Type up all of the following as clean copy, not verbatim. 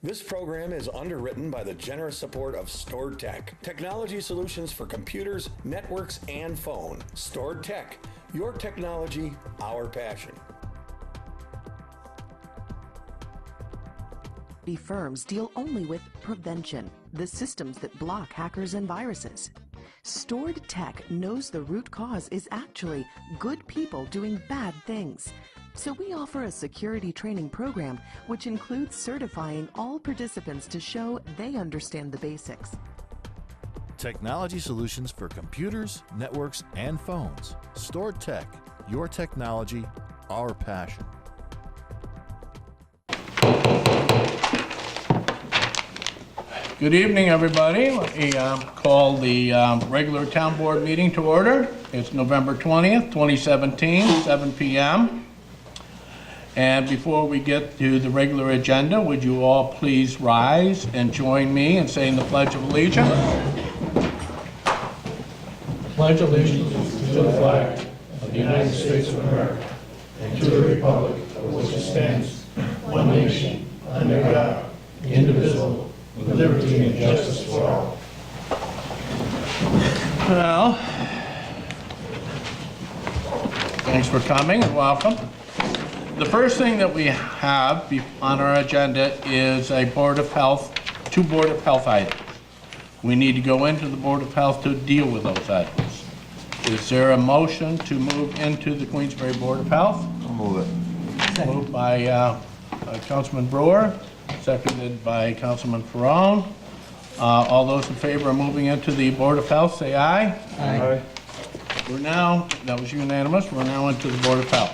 This program is underwritten by the generous support of Stored Tech, technology solutions for computers, networks, and phone. Stored Tech, your technology, our passion. Firms deal only with prevention, the systems that block hackers and viruses. Stored Tech knows the root cause is actually good people doing bad things. So we offer a security training program which includes certifying all participants to show they understand the basics. Technology solutions for computers, networks, and phones. Stored Tech, your technology, our passion. Good evening, everybody. Let me call the regular town board meeting to order. It's November 20th, 2017, 7 p.m. And before we get to the regular agenda, would you all please rise and join me in saying the Pledge of Allegiance? Pledge allegiance to the flag of the United States of America and to the republic for which it stands, one nation, under God, indivisible, with liberty and justice for all. Well, thanks for coming and welcome. The first thing that we have on our agenda is a Board of Health, two Board of Health items. We need to go into the Board of Health to deal with those items. Is there a motion to move into the Queensbury Board of Health? I'll move it. Moved by Councilman Brewer, seconded by Councilman Ferrone. All those in favor of moving into the Board of Health, say aye. Aye. We're now, that was unanimous, we're now into the Board of Health.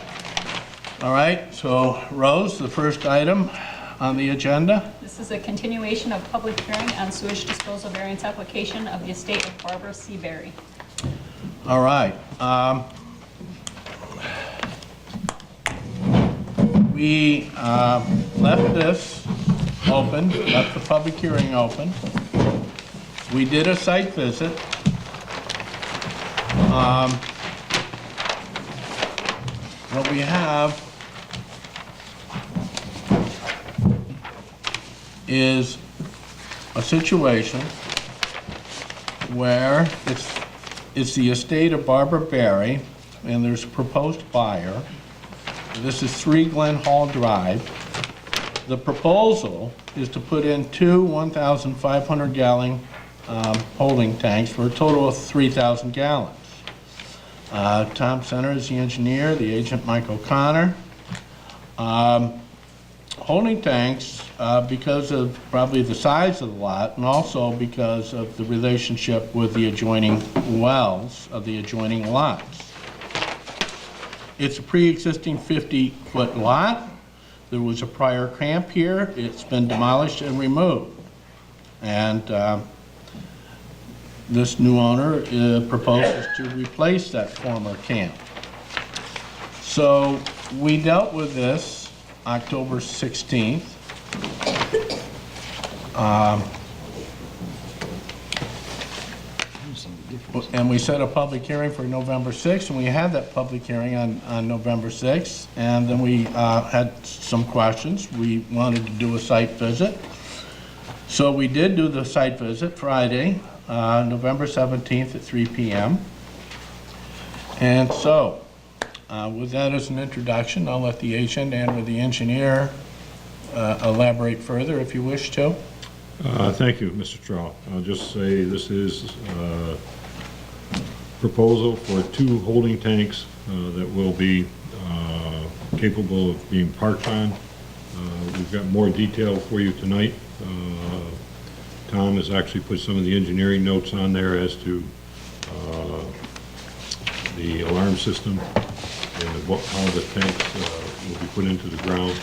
All right, so Rose, the first item on the agenda. This is a continuation of public hearing on sewage disposal variance application of the estate of Barbara C. Berry. All right. We left this open, left the public hearing open. We did a site visit. What we have is a situation where it's the estate of Barbara Berry, and there's a proposed buyer. This is 3 Glen Hall Drive. The proposal is to put in two 1,500 gallon holding tanks for a total of 3,000 gallons. Tom Center is the engineer, the agent Mike O'Connor. Holding tanks, because of probably the size of the lot and also because of the relationship with the adjoining wells of the adjoining lots. It's a pre-existing 50-foot lot. There was a prior camp here. It's been demolished and removed. And this new owner proposes to replace that former camp. So we dealt with this October 16th. And we set a public hearing for November 6th, and we had that public hearing on November 6th, and then we had some questions. We wanted to do a site visit. So we did do the site visit Friday, November 17th at 3 p.m. And so, with that as an introduction, I'll let the agent and with the engineer elaborate further if you wish to. Thank you, Mr. Trout. I'll just say this is a proposal for 2 holding tanks that will be capable of being parked on. We've got more detail for you tonight. Tom has actually put some of the engineering notes on there as to the alarm system and how the tanks will be put into the ground.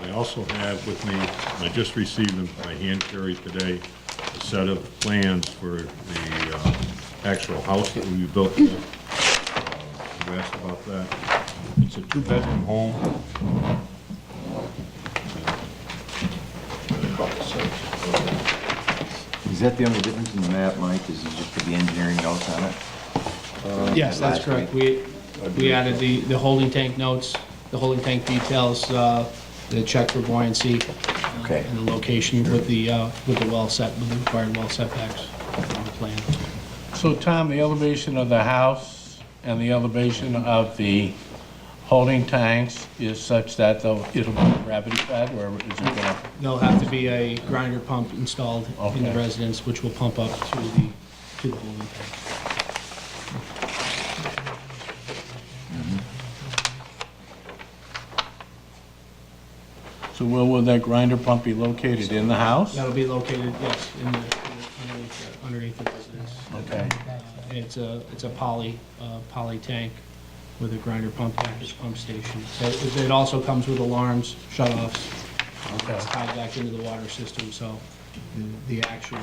I also have with me, I just received them by hand carry today, a set of plans for the actual house that will be built here. You asked about that. It's a 2-bedroom home. Is that the only difference in the map, Mike? Is it just put the engineering notes on it? Yes, that's correct. We added the holding tank notes, the holding tank details, the check for buoyancy, Okay. And the location with the well set, with the required well setbacks on the plan. So Tom, the elevation of the house and the elevation of the holding tanks is such that it'll be gravity fed, or is it gonna? There'll have to be a grinder pump installed in the Okay. residence, which will pump up to the holding tank. So where will that grinder pump be located, in the house? That'll be located, yes, underneath the residence. Okay. It's a poly tank with a grinder pump, package pump station. It also comes with alarms, shut-offs. Okay. It's tied back into the water system, so the actual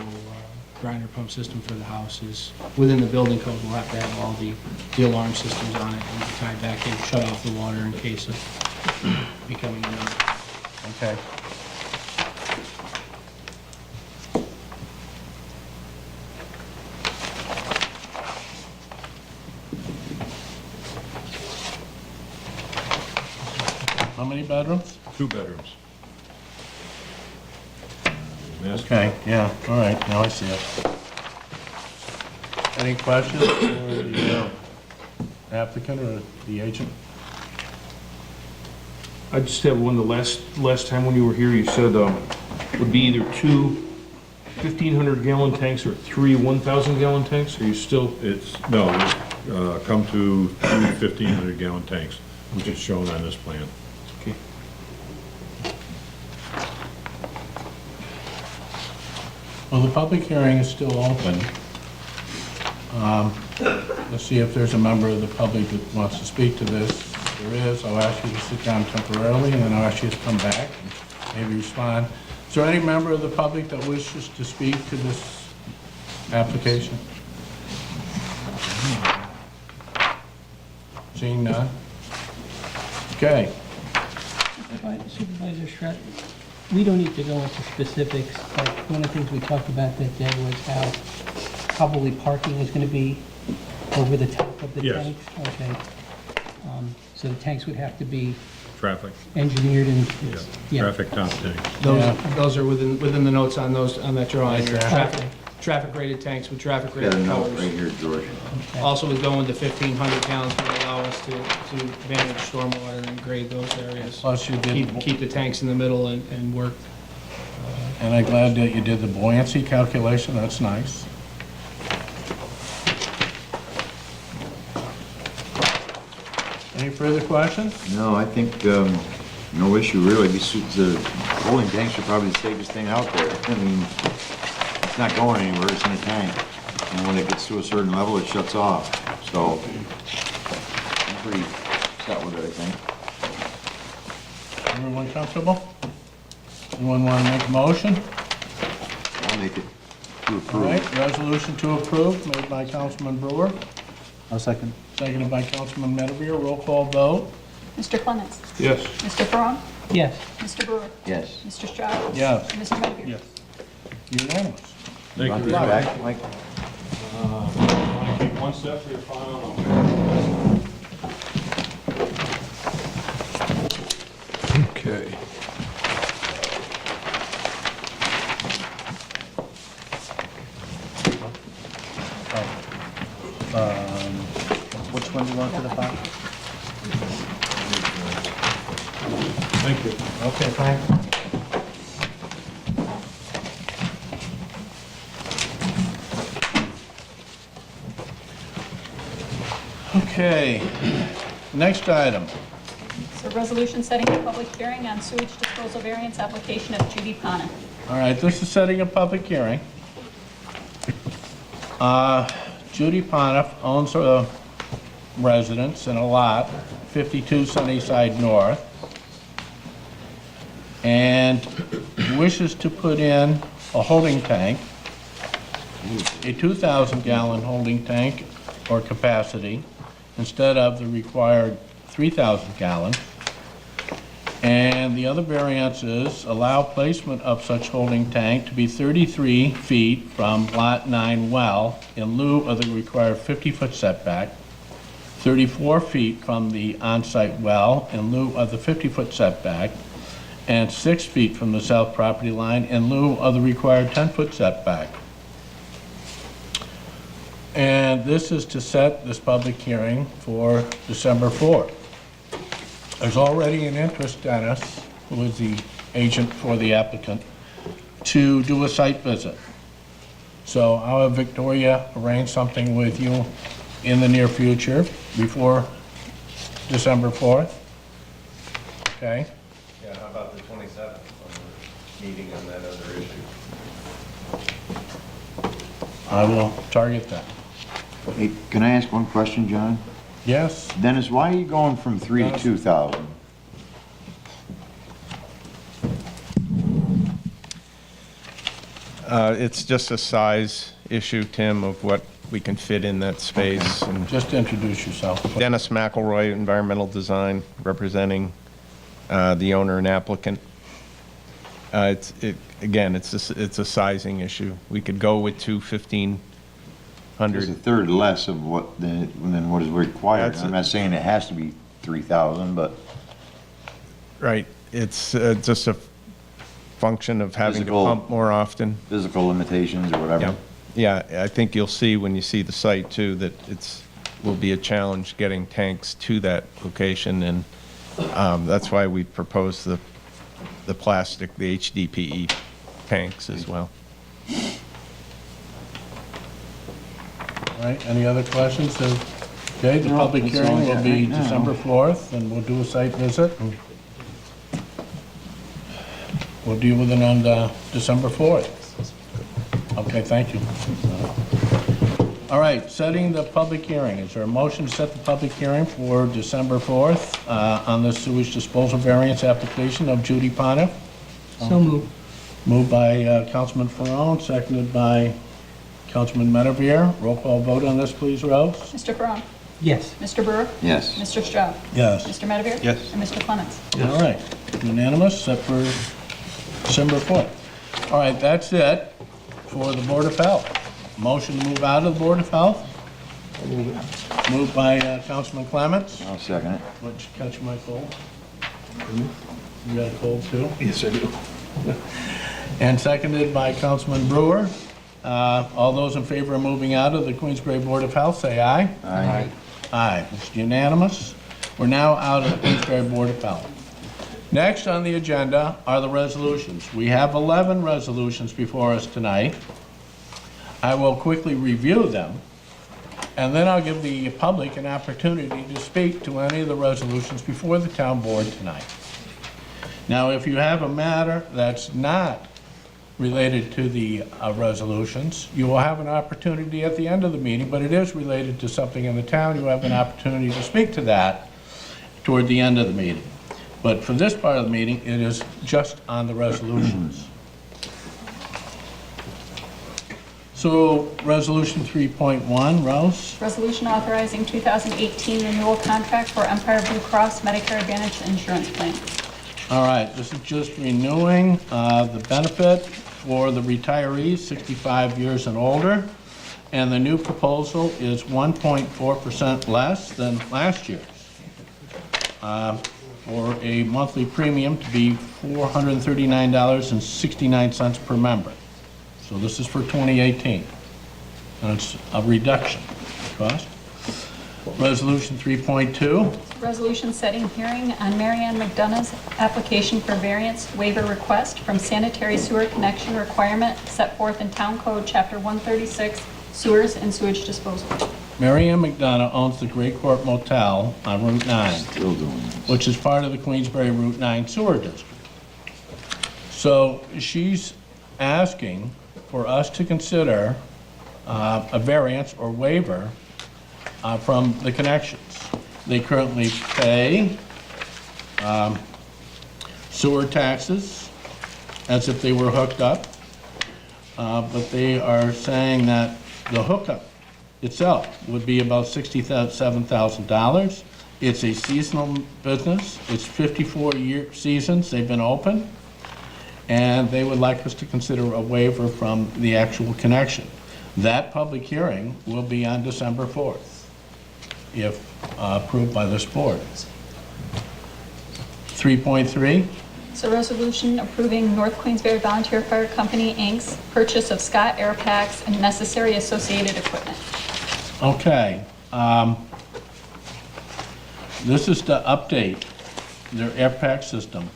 grinder pump system for the house is, within the building code, we'll have to have all the alarm systems on it and be tied back in, shut off the water in case of becoming an emergency. Okay. How many bedrooms? 2 bedrooms. Master- Okay, yeah, all right, now I see it. Any questions for the applicant or the agent? I just have one. The last time when you were here, you said would be either 2 1,500-gallon tanks or 3 1,000-gallon tanks. Are you still? Come to 2 1,500-gallon tanks, which is shown on this plan. Okay. Well, the public hearing is still open. Let's see if there's a member of the public that wants to speak to this. If there is, I'll ask you to sit down temporarily, and then I'll ask you to come back and maybe respond. Is there any member of the public that wishes to speak to this application? Seeing none? Okay. Supervisor Shred, we don't need to go into specifics, but one of the things we talked about that day was how probably parking is going to be over the top of the Yes. tanks. Okay. So the tanks would have to be Traffic, engineered and, yeah. traffic top tank. Those are within the notes on that drawing. Okay. Traffic rated tanks with traffic Got a rated note covers. right here, George. Also would go into 1,500 gallons to allow us to manage stormwater and grade those areas. Plus you did, Keep the tanks in the middle and work. and I'm glad that you did the buoyancy calculation, that's nice. Any further questions? No, I think, no issue really. The holding tanks are probably the safest thing out there. I mean, it's not going anywhere, it's in a tank. And when it gets to a certain level, it shuts off. So, I'm pretty set with it, I think. Everyone comfortable? Anyone want to make a motion? I'll make it to All approve. right, resolution to approve, made by Councilman Brewer, I'll second. seconded by Councilman Medevere, roll call vote. Mr. Clements? Yes. Mr. Perron? Yes. Mr. Brewer? Yes. Mr. Stroud? Yes. And Mr. Medevere? Yes. Unanimous. Thank Want you. this back, Mike? Take one step for your file. Okay. Which one do you want for the file? Thank you. Okay, Frank. Okay, next item. So resolution setting a public hearing on sewage disposal variance application of Judy Pana. All right, this is setting a public hearing. Judy Poniff owns a residence and a lot, 52 Sunnyside North, and wishes to put in a holding tank, a 2,000-gallon holding tank or capacity, instead of the required 3,000 gallon. And the other variances allow placement of such holding tank to be 33 feet from Lot 9 well in lieu of the required 50-foot setback, 34 feet from the on-site well in lieu of the 50-foot setback, and 6 feet from the south property line in lieu of the required 10-foot setback. And this is to set this public hearing for December 4th. There's already an interest, Dennis, who is the agent for the applicant, to do a site visit. So I'll have Victoria arrange something with you in the near future before December 4th. Okay? Yeah, how about the 27th, when we're meeting on that other issue? I will target that. Hey, can I ask one question, John? Yes? Dennis, why are you going from 3 to 2,000? It's just a size issue, Tim, of what we can fit in that space. And Just introduce yourself. Dennis McElroy, Environmental Design, representing the owner and applicant. Again, it's a sizing issue. We could go with two It's a 1,500. third less of what, than what is required. That's I'm not saying it has to be 3,000, but Right, it's just a function of having to Physical- pump more often. physical limitations or whatever. Yeah, I think you'll see when you see the site too, that will be a challenge getting tanks to that location, and that's why we proposed the plastic, the HDPE tanks as well. All right, any other questions? Okay, the No, public that's all hearing I will got be right now. December 4th, and we'll do a site visit. We'll deal with it on December 4th. Okay, thank you. All right, setting the public hearing. Is there a motion to set the public hearing for December 4th on the sewage disposal variance application of Judy Pontiff? So moved. Moved by Councilman Ferrone, seconded by Councilman Medevere. Roll call vote on this, please, Rose. Mr. Ferrone? Yes. Mr. Brewer? Yes. Mr. Stroud? Yes. Mr. Medevere? Yes. And Mr. Clements? All right, unanimous, set for December 4th. All right, that's it for the Board of Health. Motion to move out of the Board of Health? Moved by Councilman Clements. I'll second it. Why don't you catch my cold? You got a cold too? Yes, I do. And seconded by Councilman Brewer. All those in favor of moving out of the Queensbury Board of Health, say aye. Aye. Aye, it's unanimous. We're now out of the Queensbury Board of Health. Next on the agenda are the resolutions. We have 11 resolutions before us tonight. I will quickly review them, and then I'll give the public an opportunity to speak to any of the resolutions before the town board tonight. Now, if you have a matter that's not related to the resolutions, you will have an opportunity at the end of the meeting, but it is related to something in the town. You have an opportunity to speak to that toward the end of the meeting. But for this part of the meeting, it is just on the resolutions. So, Resolution 3.1, Rose? Resolution authorizing 2018 renewal contract for Empire Blue Cross Medicare Advantage Insurance Plan. All right, this is just renewing the benefit for the retirees 65 years and older, and the new proposal is 1.4% less than last year's, for a monthly premium to be $439.69 per member. So this is for 2018, and it's a reduction in cost. Resolution 3.2. Resolution setting hearing on Mary Ann McDonough's application for variance waiver request from sanitary sewer connection requirement set forth in Town Code Chapter 136, Sewers and Sewage Disposal. Mary Ann McDonough owns the Great Court Motel on Route 9, Still doing this. which is part of the Queensbury Route 9 Sewer District. So she's asking for us to consider a variance or waiver from the connections. They currently pay sewer taxes as if they were hooked up, but they are saying that the hookup itself would be about $67,000. It's a seasonal business. It's 54-year seasons they've been open, and they would like us to consider a waiver from the actual connection. That public hearing will be on December 4th, if approved by this board. 3.3, It's a resolution approving North Queensbury Volunteer Fire Company, Inc.'s purchase of Scott Air Packs and necessary associated equipment. Okay. This is to update their air pack system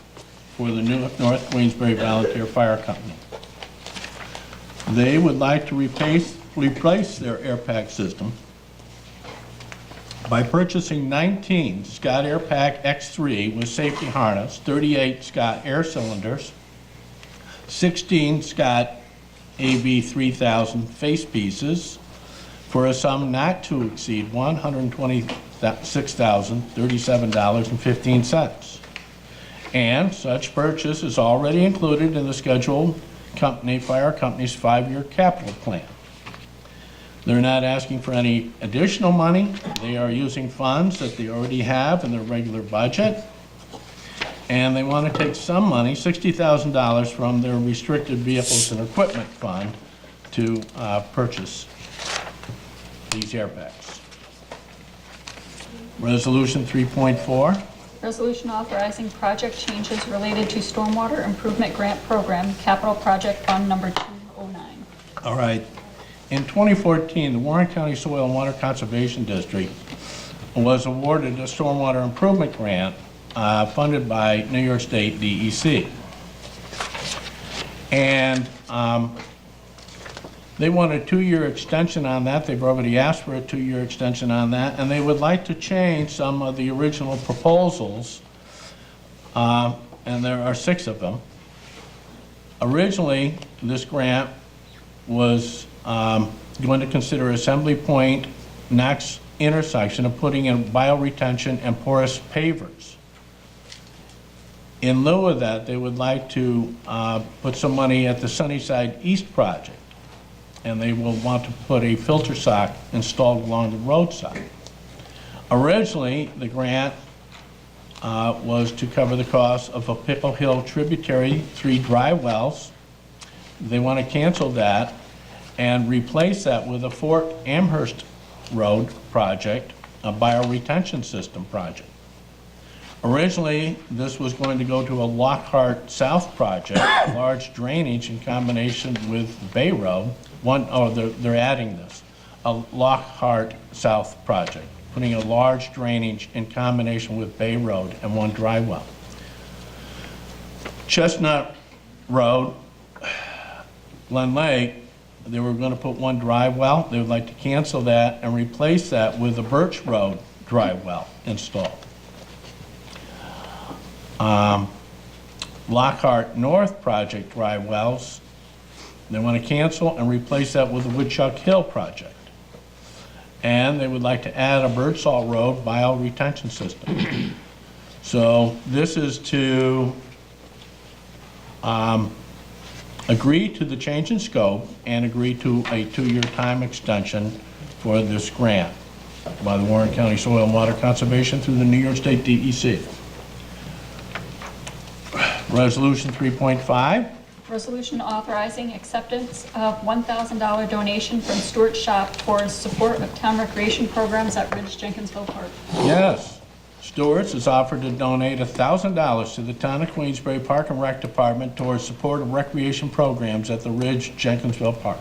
for the new North Queensbury Volunteer Fire Company. They would like to replace their air pack system by purchasing 19 Scott Air Pack X3 with safety harness, 38 Scott air cylinders, 16 Scott AB 3000 face pieces for a sum not to exceed $126,037.15. And such purchase is already included in the scheduled fire company's 5-year capital plan. They're not asking for any additional money. They are using funds that they already have in their regular budget. And they want to take some money, $60,000, from their restricted vehicles and equipment fund to purchase these air packs. Resolution 3.4. Resolution authorizing project changes related to Stormwater Improvement Grant Program, Capital Project Fund Number 209. All right. In 2014, the Warren County Soil and Water Conservation District was awarded a stormwater improvement grant funded by New York State DEC. And they want a 2-year extension on that. They've already asked for a 2-year extension on that, and they would like to change some of the original proposals, and there are 6 of them. Originally, this grant was going to consider Assembly Point Knox intersection of putting in bioretention and porous pavers. In lieu of that, they would like to put some money at the Sunnyside East project, and they will want to put a filter sock installed along the roadside. Originally, the grant was to cover the cost of a Pickle Hill tributary 3 dry wells. They want to cancel that and replace that with a Fort Amherst Road project, a bioretention system project. Originally, this was going to go to a Lockhart South project, large drainage in combination with Bay Road. They're adding this, a Lockhart South project, putting a large drainage in combination with Bay Road and 1 dry well. Chestnut Road, Glen Lake, they were going to put 1 dry well. They would like to cancel that and replace that with a Birch Road dry well installed. Lockhart North project dry wells, they want to cancel and replace that with the Woodchuck Hill project. And they would like to add a Birdsall Road bioretention system. So this is to agree to the change in scope and agree to a 2-year time extension for this grant by the Warren County Soil and Water Conservation through the New York State DEC. Resolution 3.5. Resolution authorizing acceptance of $1,000 donation from Stuart Shop for support of town recreation programs at Ridge Jenkinsville Park. Yes. Stewart's has offered to donate $1,000 to the Town of Queensbury Park and Rec Department towards support of recreation programs at the Ridge Jenkinsville Park.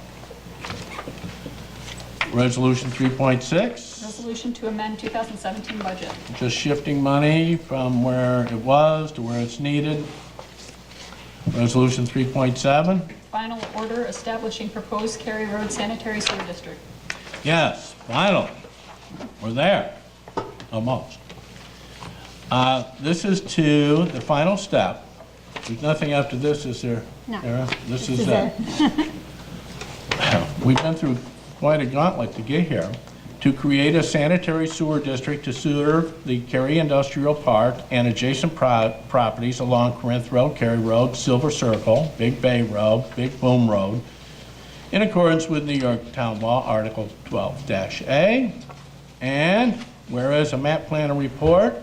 Resolution 3.6. Resolution to amend 2017 budget. Just shifting money from where it was to where it's needed. Resolution 3.7. Final order establishing proposed Carey Road sanitary sewer district. Yes, finally. We're there. Almost. This is to the final step. There's nothing after this, is there? No. Era? This is it. We've been through quite a gauntlet to get here. To create a sanitary sewer district to serve the Carey Industrial Park and adjacent properties along Corinth Road, Carey Road, Silver Circle, Big Bay Road, Big Boom Road, in accordance with New York Town Law, Article 12-A. And whereas a map plan and report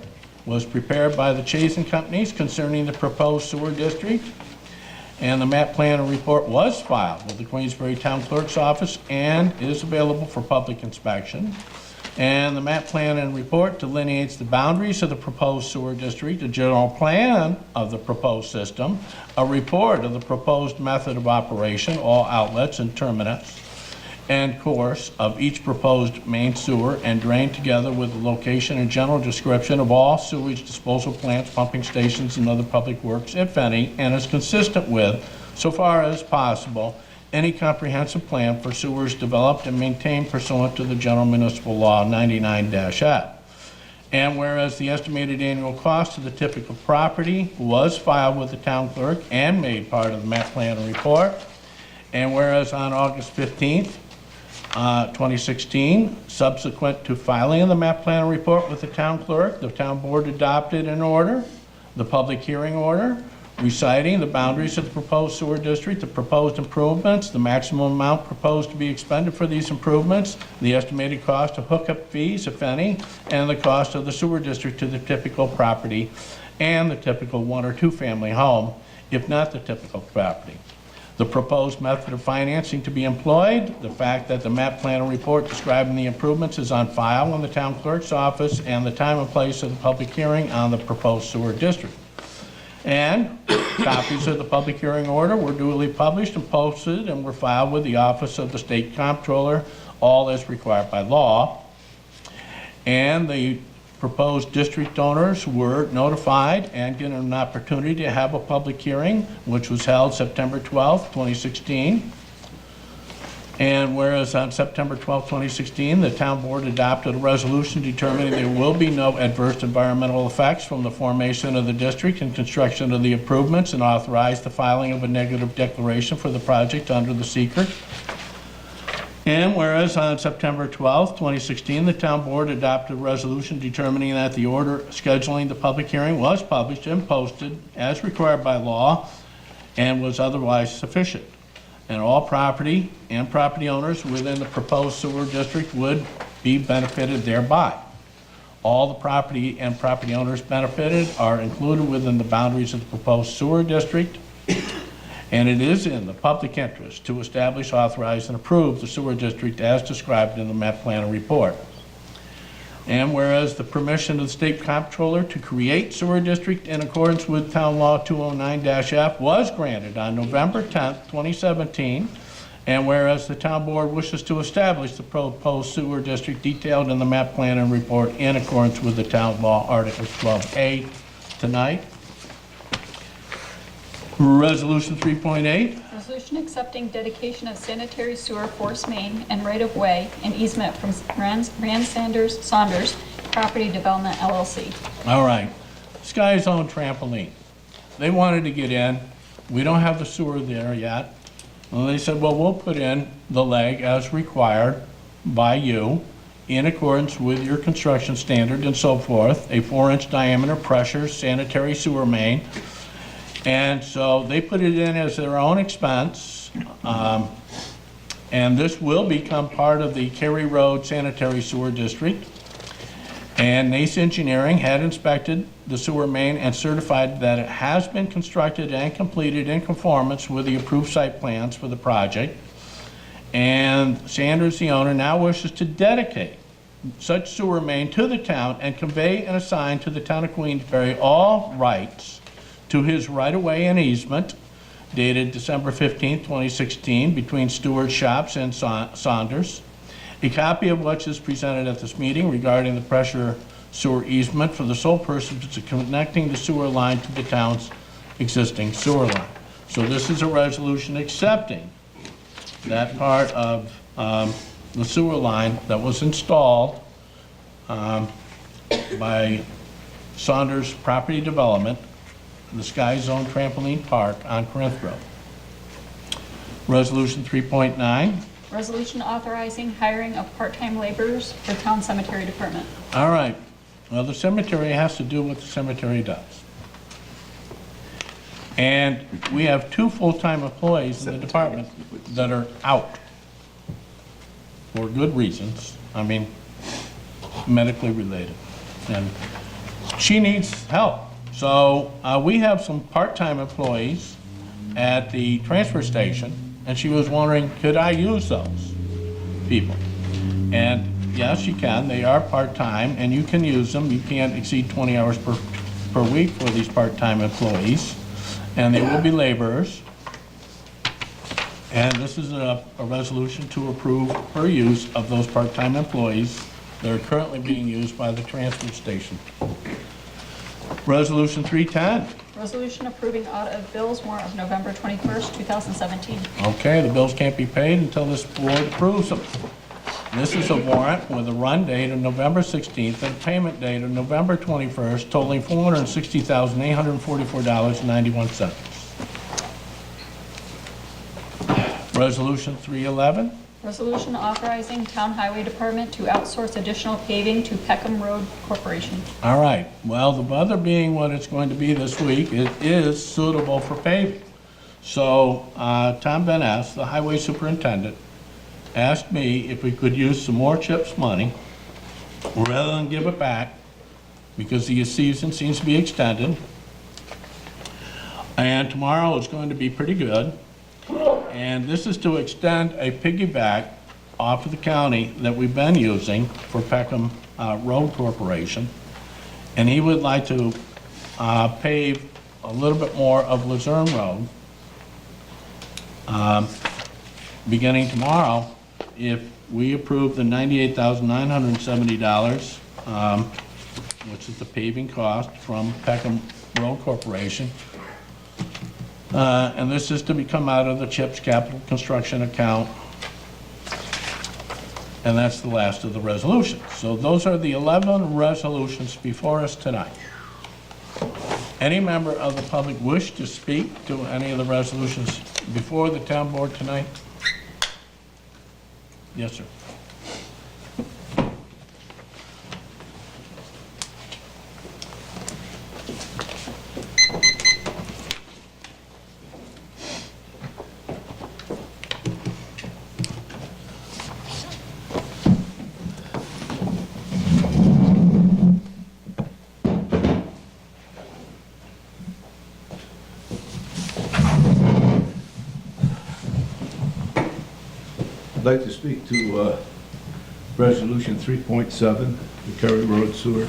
was prepared by the Chazen Companies concerning the proposed sewer district, and the map plan and report was filed with the Queensbury Town Clerk's Office and is available for public inspection. And the map plan and report delineates the boundaries of the proposed sewer district, a general plan of the proposed system, a report of the proposed method of operation, all outlets and terminus, and course of each proposed main sewer and drain, together with the location and general description of all sewage disposal plants, pumping stations, and other public works, if any, and is consistent with, so far as possible, any comprehensive plan for sewers developed and maintained pursuant to the General Municipal Law 99-F. And whereas the estimated annual cost of the typical property was filed with the town clerk and made part of the map plan and report, and whereas on August 15th, 2016, subsequent to filing of the map plan and report with the town clerk, the town board adopted an order, the public hearing order, reciting the boundaries of the proposed sewer district, the proposed improvements, the maximum amount proposed to be expended for these improvements, the estimated cost of hookup fees, if any, and the cost of the sewer district to the typical property and the typical one or two family home, if not the typical property. The proposed method of financing to be employed, the fact that the map plan and report describing the improvements is on file in the town clerk's office, and the time and place of the public hearing on the proposed sewer district. And copies of the public hearing order were duly published and posted and were filed with the Office of the State Comptroller, all as required by law. And the proposed district owners were notified and given an opportunity to have a public hearing, which was held September 12th, 2016. And whereas on September 12, 2016, the town board adopted a resolution determining there will be no adverse environmental effects from the formation of the district and construction of the improvements, and authorized the filing of a negative declaration for the project under the secret. And whereas on September 12, 2016, the town board adopted a resolution determining that the order scheduling the public hearing was published and posted as required by law and was otherwise sufficient, and all property and property owners within the proposed sewer district would be benefited thereby. All the property and property owners benefited are included within the boundaries of the proposed sewer district, and it is in the public interest to establish, authorize, and approve the sewer district as described in the map plan and report. And whereas the permission of the state comptroller to create sewer district in accordance with Town Law 209-F was granted on November 10th, 2017, and whereas the town board wishes to establish the proposed sewer district detailed in the map plan and report in accordance with the town law Article 12A tonight. Resolution 3.8. Resolution accepting dedication of sanitary sewer force main and right-of-way and easement from Rand Saunders Property Development LLC. All right. Sky's Own Trampoline. They wanted to get in. We don't have the sewer there yet. And they said, well, we'll put in the leg as required by you in accordance with your construction standard and so forth, a 4-inch diameter pressure sanitary sewer main. And so they put it in as their own expense, and this will become part of the Carey Road Sanitary Sewer District. And NACE Engineering had inspected the sewer main and certified that it has been constructed and completed in conformance with the approved site plans for the project. And Sanders, the owner, now wishes to dedicate such sewer main to the town and convey and assign to the town of Queensbury all rights to his right-of-way and easement dated December 15, 2016, between Stewart Shops and Saunders, a copy of which is presented at this meeting regarding the pressure sewer easement for the sole purpose of connecting the sewer line to the town's existing sewer line. So this is a resolution accepting that part of the sewer line that was installed by Saunders Property Development, the Sky Zone Trampoline Park on Corinth Road. Resolution 3.9. Resolution authorizing hiring of part-time laborers for town cemetery department. All right. Well, the cemetery has to do what the cemetery does. And we have 2 full-time employees in the department that are out for good reasons. I mean, medically related. And she needs help. So we have some part-time employees at the transfer station, and she was wondering, could I use those people? And yes, you can. They are part-time, and you can use them. You can't exceed 20 hours per week for these part-time employees, and they will be laborers. And this is a resolution to approve her use of those part-time employees that are currently being used by the transfer station. Resolution 310. Resolution approving audit of bills warrant of November 21st, 2017. Okay, the bills can't be paid until this board approves them. This is a warrant with a run date of November 16th and a payment date of November 21st, totaling $460,844.91. Resolution 311. Resolution authorizing Town Highway Department to outsource additional paving to Peckham Road Corporation. All right, well, the weather being what it's going to be this week, it is suitable for paving. So Tom Van Ness, the highway superintendent, asked me if we could use some more CHIPS money rather than give it back, because the season seems to be extended. And tomorrow is going to be pretty good. And this is to extend a piggyback off of the county that we've been using for Peckham Road Corporation. And he would like to pave a little bit more of Luzerne Road beginning tomorrow if we approve the $98,970, which is the paving cost from Peckham Road Corporation. And this is to come out of the CHIPS capital construction account. And that's the last of the resolutions. So those are the 11 resolutions before us tonight. Any member of the public wish to speak to any of the resolutions before the town board tonight? Yes, sir. I'd like to speak to Resolution 3.7, the Carey Road Sewer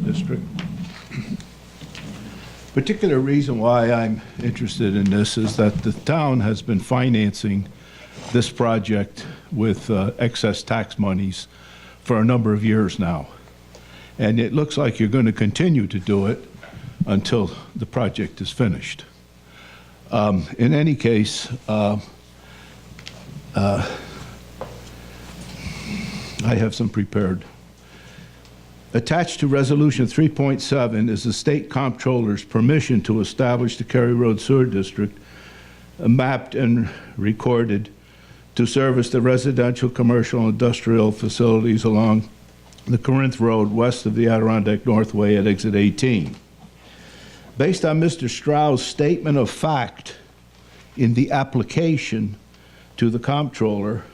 District. Particular reason why I'm interested in this is that the town has been financing this project with excess tax monies for a number of years now. And it looks like you're going to continue to do it until the project is finished. In any case, I have some prepared. Attached to Resolution 3.7 is the State Comptroller's permission to establish the Carey Road Sewer District, mapped and recorded to service the residential, commercial, and industrial facilities along the Corinth Road west of the Adirondack Northway at exit 18. Based on Mr. Strau's statement of fact in the application to the Comptroller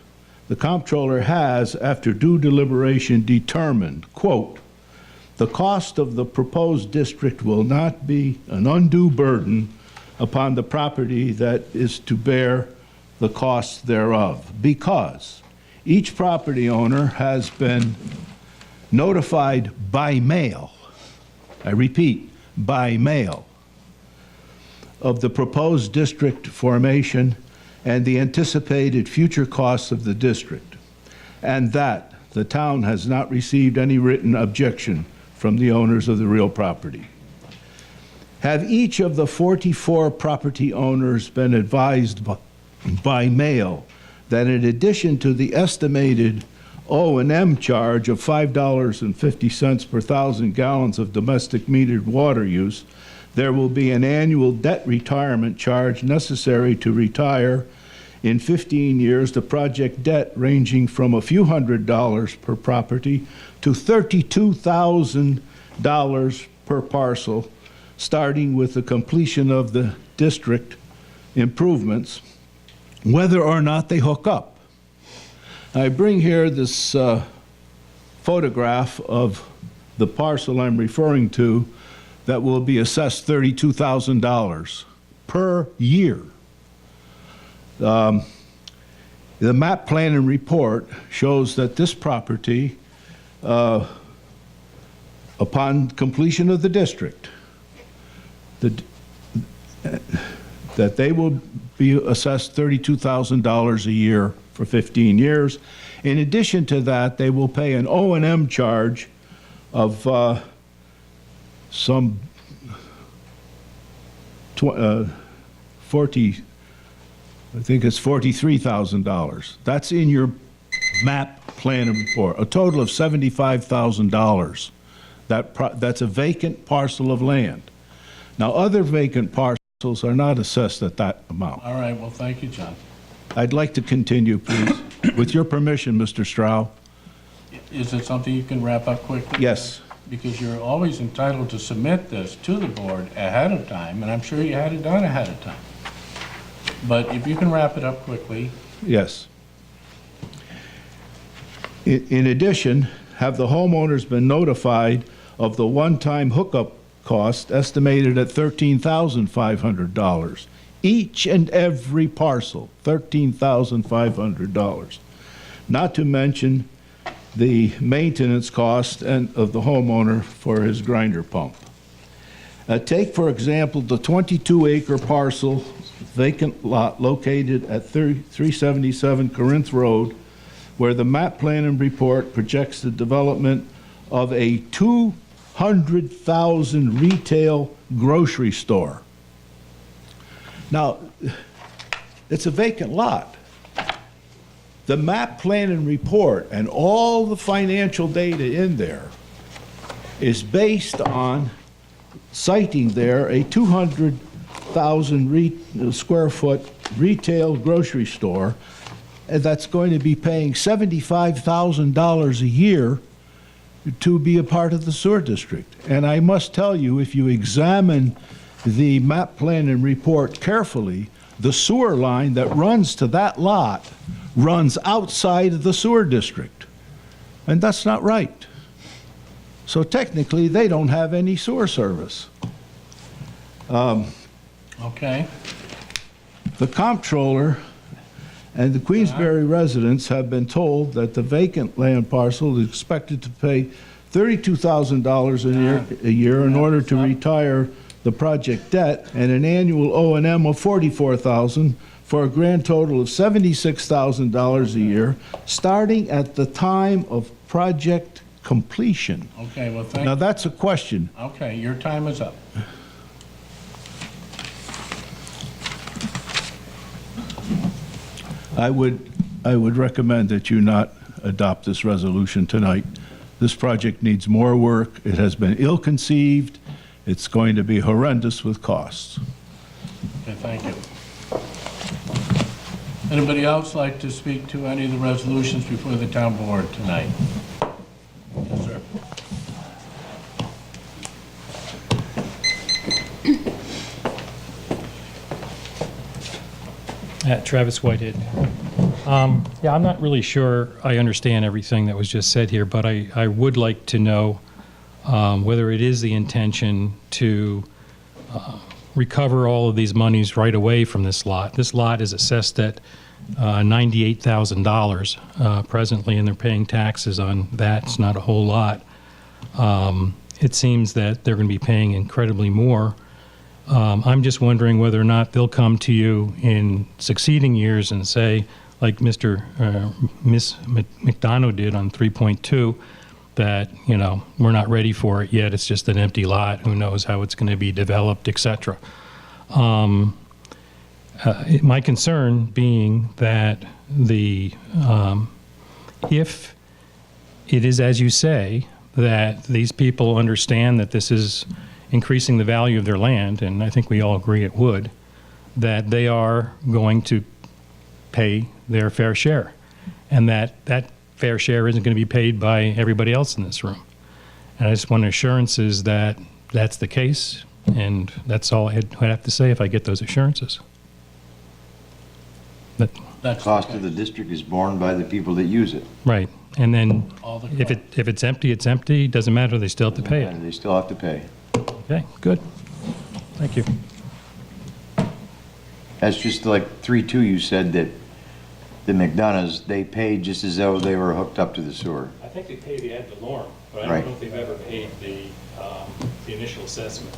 has, after due deliberation, determined, quote, the cost of the proposed district will not be an undue burden upon the property that is to bear the cost thereof, because each property owner has been notified by mail, I repeat, by mail, of the proposed district formation and the anticipated future costs of the district, and that the town has not received any written objection from the owners of the real property. Have each of the 44 property owners been advised by mail that in addition to the estimated O&M charge of $5.50 per 1,000 gallons of domestic metered water use, there will be an annual debt retirement charge necessary to retire in 15 years the project debt ranging from a few $100s per property to $32,000 per parcel, starting with the completion of the district improvements, whether or not they hook up. I bring here this photograph of the parcel I'm referring to that will be assessed $32,000 per year. The map plan and report shows that this property, upon completion of the district, that they will be assessed $32,000 a year for 15 years. In addition to that, they will pay an O&M charge of some 40, I think it's $43,000. That's in your map plan and report, a total of $75,000. That's a vacant parcel of land. Now, other vacant parcels are not assessed at that amount. All right, well, thank you, John. I'd like to continue, please. With your permission, Mr. Stroud. Is it something you can wrap up quickly? Yes. Because you're always entitled to submit this to the board ahead of time, and I'm sure you had it done ahead of time. But if you can wrap it up quickly. Yes. In addition, have the homeowners been notified of the one-time hookup cost estimated at $13,500? Each and every parcel, $13,500. Not to mention the maintenance cost of the homeowner for his grinder pump. Take, for example, the 22-acre parcel vacant lot located at 377 Corinth Road, where the map plan and report projects the development of a 200,000 retail grocery store. Now, it's a vacant lot. The map plan and report and all the financial data in there is based on citing there a 200,000 square foot retail grocery store that's going to be paying $75,000 a year to be a part of the sewer district. And I must tell you, if you examine the map plan and report carefully, the sewer line that runs to that lot runs outside of the sewer district. And that's not right. So technically, they don't have any sewer service. Okay. The comptroller and the Queensbury residents have been told that the vacant land parcel is expected to pay $32,000 a year in order to retire the project debt and an annual O&M of $44,000 for a grand total of $76,000 a year, starting at the time of project completion. Okay, well, thank you. Now, that's a question. Okay, your time is up. I would recommend that you not adopt this resolution tonight. This project needs more work. It has been ill-conceived. It's going to be horrendous with costs. Okay, thank you. Anybody else like to speak to any of the resolutions before the town board tonight? Yes, sir. Travis Whitehead. Yeah, I'm not really sure I understand everything that was just said here, but I would like to know whether it is the intention to recover all of these monies right away from this lot. This lot is assessed at $98,000 presently, and they're paying taxes on that. It's not a whole lot. It seems that they're going to be paying incredibly more. I'm just wondering whether or not they'll come to you in succeeding years and say, like Miss McDonough did on 3.2, that, you know, we're not ready for it yet. It's just an empty lot. Who knows how it's going to be developed, etc. My concern being that if it is as you say, that these people understand that this is increasing the value of their land, and I think we all agree it would, that they are going to pay their fair share, and that fair share isn't going to be paid by everybody else in this room. And I just want assurances that that's the case, and that's all I'd have to say if I get those assurances. The cost of the district is borne by the people that use it. Right. And then if it's empty, it's empty. Doesn't matter. They still have to pay it. They still have to pay. Okay, good. Thank you. That's just like 3.2, you said that the McDonoughs, they paid just as though they were hooked up to the sewer. I think they pay the ad valorem, but I Right. don't know if they've ever paid the initial assessment.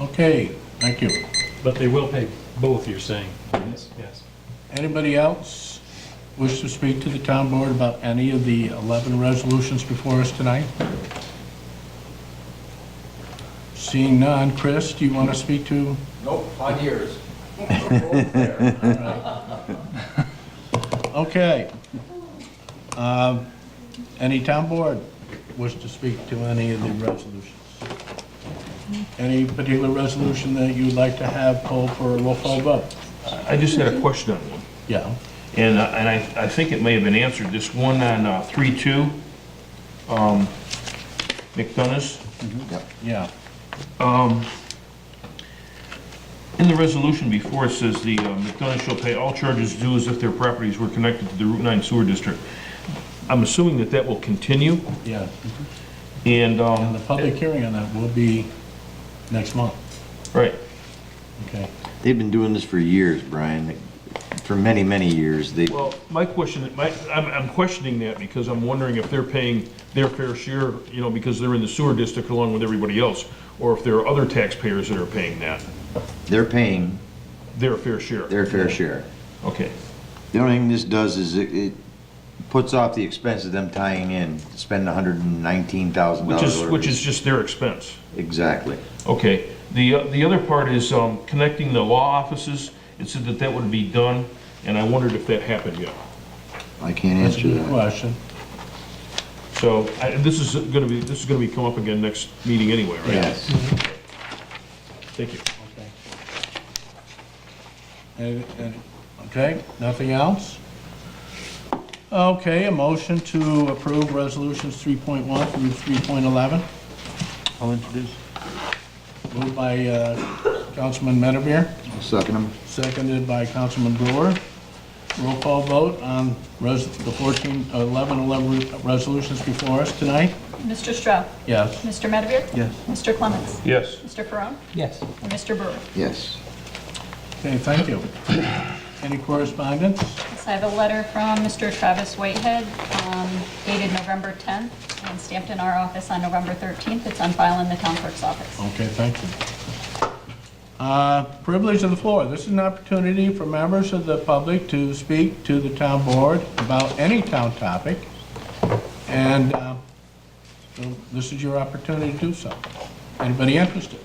Okay, thank you. But they will pay both, you're saying? Yes. Yes. Anybody else wish to speak to the town board about any of the 11 resolutions before us tonight? Seeing none, Chris, do you want to speak to? Nope, 5 years. Okay. Any town board wish to speak to any of the resolutions? Any particular resolution that you would like to have pulled for a roll call vote? I just had a question on one. Yeah. And I think it may have been answered. This one on 3-2, McDonough's. Yeah. In the resolution before, it says the McDonough's shall pay all charges due as if their properties were connected to the Route 9 sewer district. I'm assuming that that will continue, Yeah. and... And the public hearing on that will be next month. Right. Okay. They've been doing this for years, Brian, for many, many years. Well, my question, I'm questioning that because I'm wondering if they're paying their fair share, you know, because they're in the sewer district along with everybody else, or if there are other taxpayers that are paying that, They're paying their fair share. their fair share. Okay. The only thing this does is it puts off the expense of them tying in, spending $119,000. Which is just their expense. Exactly. Okay. The other part is connecting the law offices. It said that that would be done, and I wondered if that happened yet. I can't That's a answer good that. question. So this is going to be come up again next meeting anyway, right? Yes. Thank you. Okay, nothing else? Okay, a motion to approve resolutions 3.1 through 3.11. I'll introduce. Moved by Councilman Medevere, I'll second them. seconded by Councilman Brewer. Roll call vote on the 11 resolutions before us tonight. Mr. Stroud? Yes. Mr. Medevere? Yes. Mr. Clements? Yes. Mr. Ferone? Yes. And Mr. Brewer? Yes. Okay, thank you. Any correspondence? Yes, I have a letter from Mr. Travis Whitehead, dated November 10th, and stamped in our office on November 13th. It's on file in the town clerk's office. Okay, thank you. Privilege of the floor. This is an opportunity for members of the public to speak to the town board about any town topic. And so this is your opportunity to do so. Anybody interested?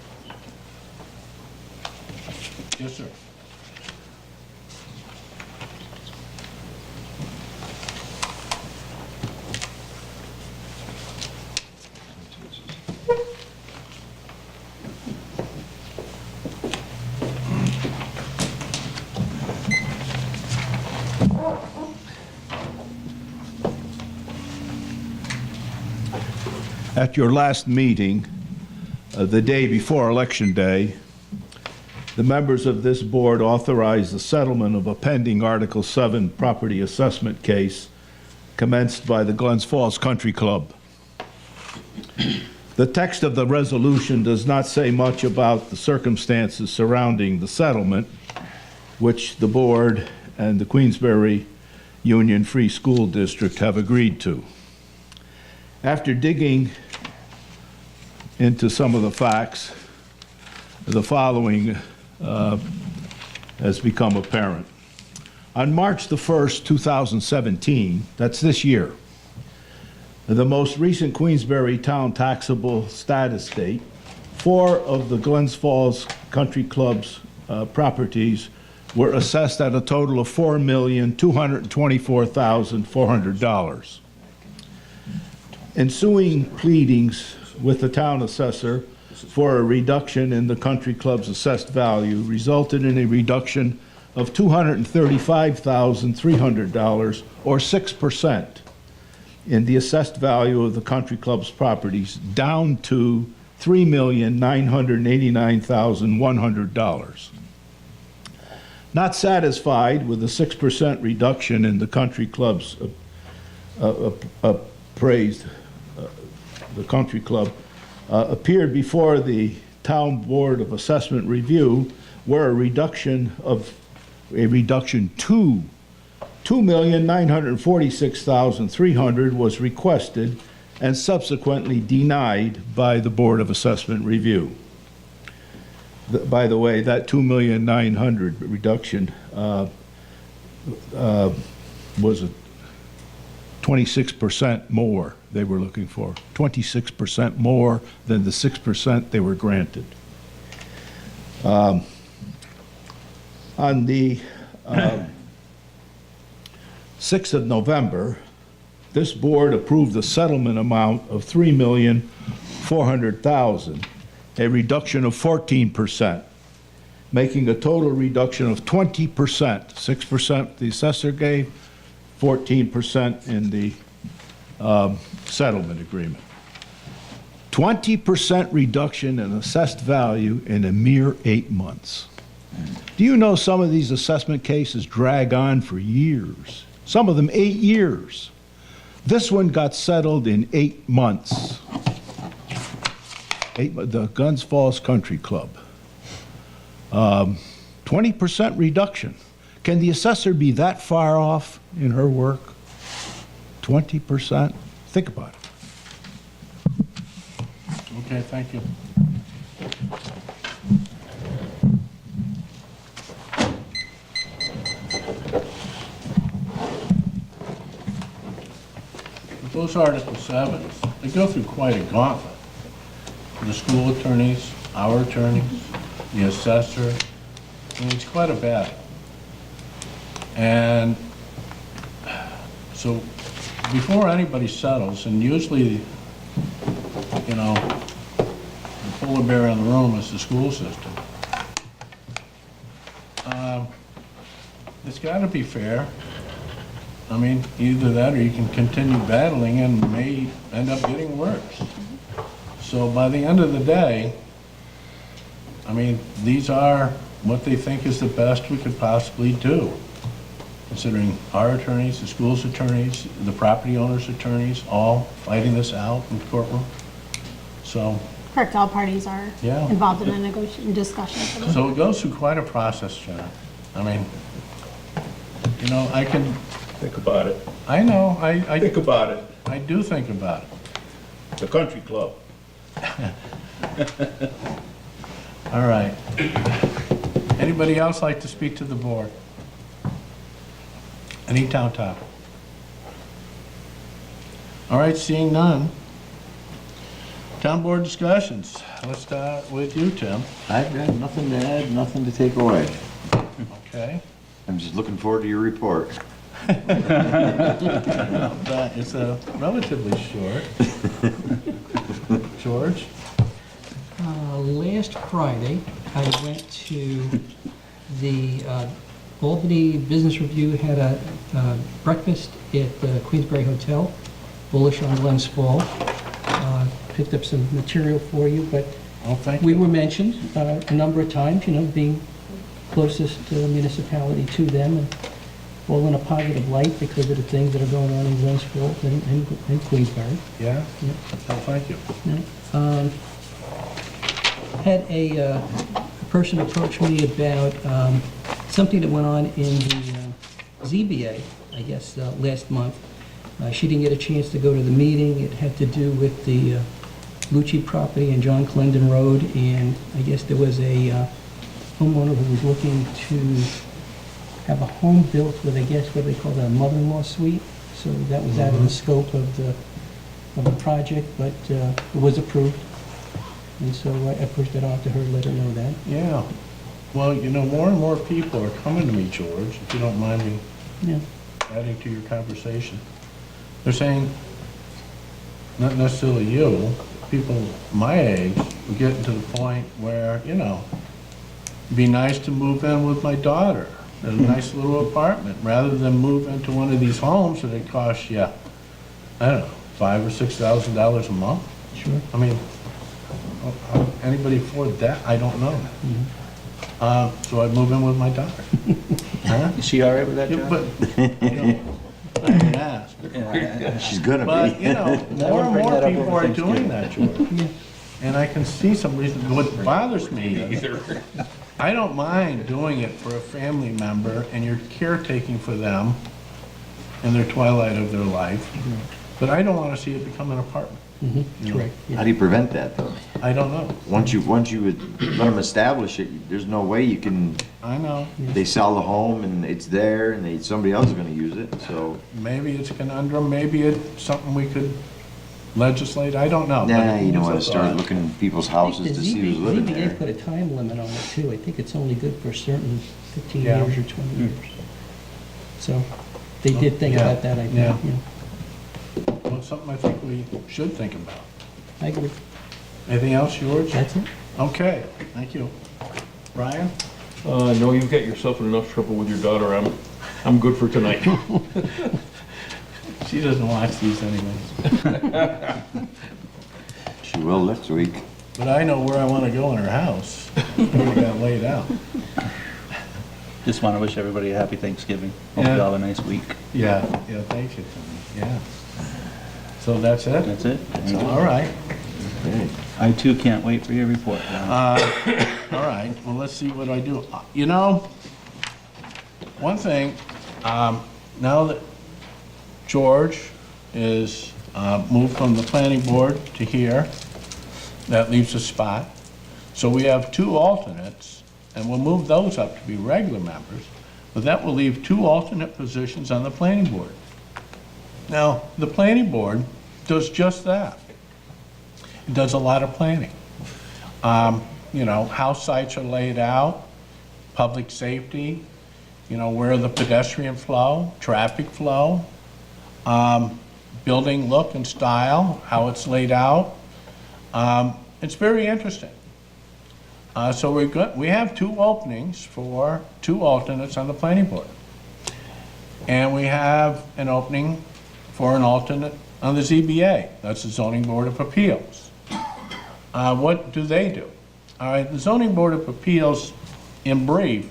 Yes, sir. At your last meeting, the day before Election Day, the members of this board authorized the settlement of a pending Article 7 property assessment case commenced by the Glens Falls Country Club. The text of the resolution does not say much about the circumstances surrounding the settlement, which the board and the Queensbury Union Free School District have agreed to. After digging into some of the facts, the following has become apparent. On March the 1st, 2017, that's this year, the most recent Queensbury Town taxable status date, 4 of the Glens Falls Country Club's properties were assessed at a total of $4,224,400. Ensuing pleadings with the town assessor for a reduction in the country club's assessed value resulted in a reduction of $235,300, or 6%, in the assessed value of the country club's properties, down to $3,989,100. Not satisfied with the 6% reduction in the country club's appraised, the country club appeared before the Town Board of Assessment Review, where a reduction of a reduction to $2,946,300 was requested and subsequently denied by the Board of Assessment Review. By the way, that $2,900,000 reduction was a 26% more they were looking for, 26% more than the 6% they were granted. On the 6th of November, this board approved the settlement amount of $3,400,000, a reduction of 14%, making a total reduction of 20%, 6% the assessor gave, 14% in the settlement agreement. 20% reduction in assessed value in a mere 8 months. Do you know some of these assessment cases drag on for years? Some of them 8 years. This one got settled in 8 months. The Guns Falls Country Club. 20% reduction. Can the assessor be that far off in her work? 20%? Think about it. Okay, thank you. Those Article 7s, they go through quite a gauntlet. The school attorneys, our attorneys, the assessor, I mean, it's quite a battle. And so before anybody settles, and usually, you know, the polar bear in the room is the school system, it's got to be fair. I mean, either that or you can continue battling and may end up getting worse. So by the end of the day, I mean, these are what they think is the best we could possibly do, considering our attorneys, the school's attorneys, the property owner's attorneys, all fighting this out in the courtroom. So. Correct, all parties are involved in a negotiation discussion. So it goes through quite a process, John. I mean, you know, I can. Think about it. I know, I Think about it. I do think about it. The country club. All right. Anybody else like to speak to the board? Any town topic? All right, seeing none. Town board discussions. Let's start with you, Tim. I've got nothing to add, nothing to take away. Okay. I'm just looking forward to your report. It's relatively short. George? Last Friday, I went to the Albany Business Review, had a breakfast at the Queensbury Hotel, bullish on Glens Fall. Picked up some material for you, but we were mentioned a number of times, you know, being closest municipality to them, and all in a positive light because of the things that are going on in Glens Fall and Queensbury. Yeah? Oh, thank you. Yeah. Had a person approach me about something that went on in the ZBA, I guess, last month. She didn't get a chance to go to the meeting. It had to do with the Lucci property and John Clendon Road, and I guess there was a homeowner who was looking to have a home built with, I guess, what they call a mother-in-law suite. So that was out of the scope of the project, but it was approved. And so I pushed it off to her, let her know that. Yeah. Well, you know, more and more people are coming to me, George, if you don't mind me adding to your conversation. They're saying, not necessarily you, people my age are getting to the point where, you know, it'd be nice to move in with my daughter in a nice little apartment rather than move into one of these homes that it costs you, I don't know, $5,000 or $6,000 a month. Sure. I mean, how anybody afford that? I don't know. So I'd move in with my daughter. Huh? Is she all right with that, Yeah, John? but, you know, I didn't ask. She's gonna But, be. you know, more and more people are doing that, George. And I can see some reason. What bothers me I don't mind doing it for a family member and you're caretaking for them in their twilight of their life, but I don't want to see it become an apartment. You know? Correct. How do you prevent that, though? I don't know. Once you would let them establish it, there's no way you can, I know. they sell the home and it's there and somebody else is gonna use it, so. Maybe it's a conundrum, maybe it's something we could legislate, I don't know. Nah, But you don't it's wanna a start thought. looking in people's I houses think to the see who's living ZBA there. put a time limit on it too. I think it's only good for certain 15 Yeah. years or 20 years. So they did think Yeah. about that, I think. Yeah. Yeah. Well, it's something I think we should think about. I agree. Anything else, George? That's it. Okay, thank you. Brian? No, you've got yourself in enough trouble with your daughter. I'm good for tonight. She doesn't watch these anyways. She will next week. But I know where I want to go in her house. We got laid out. Just want to wish everybody a happy Thanksgiving. Hope Yeah. you all have a nice week. Yeah, thank you, Tony. Yeah. So that's it? That's it. All right. I too can't wait for your report. All right, well, let's see what I do. You know, one thing, now that George is moved from the planning board to here, that leaves a spot. So we have 2 alternates, and we'll move those up to be regular members, but that will leave 2 alternate positions on the planning board. Now, the planning board does just that. It does a lot of planning. You know, how sites are laid out, public safety, you know, where the pedestrian flow, traffic flow, building look and style, how it's laid out. It's very interesting. So we have 2 openings for 2 alternates on the planning board. And we have an opening for an alternate on the ZBA, that's the Zoning Board of Appeals. What do they do? All right, the Zoning Board of Appeals, in brief,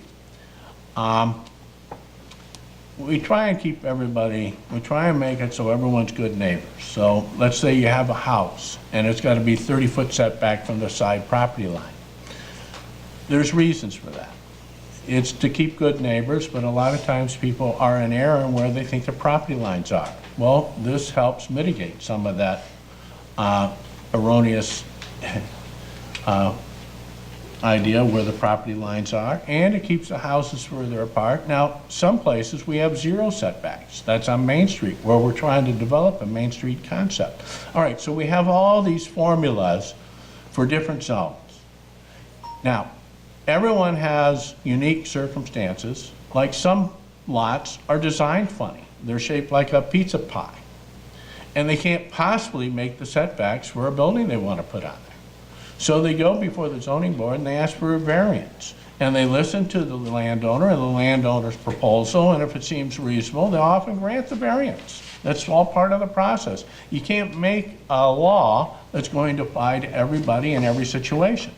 we try and keep everybody, we try and make it so everyone's good neighbors. So let's say you have a house and it's got to be 30-foot setback from the side property line. There's reasons for that. It's to keep good neighbors, but a lot of times people are in error in where they think the property lines are. Well, this helps mitigate some of that erroneous idea where the property lines are, and it keeps the houses further apart. Now, some places we have 0 setbacks. That's on Main Street, where we're trying to develop a Main Street concept. All right, so we have all these formulas for different zones. Now, everyone has unique circumstances. Like some lots are designed funny. They're shaped like a pizza pie. And they can't possibly make the setbacks for a building they want to put on there. So they go before the zoning board and they ask for a variance. And they listen to the landowner and the landowner's proposal, and if it seems reasonable, they'll often grant the variance. That's all part of the process. You can't make a law that's going to apply to everybody in every situation.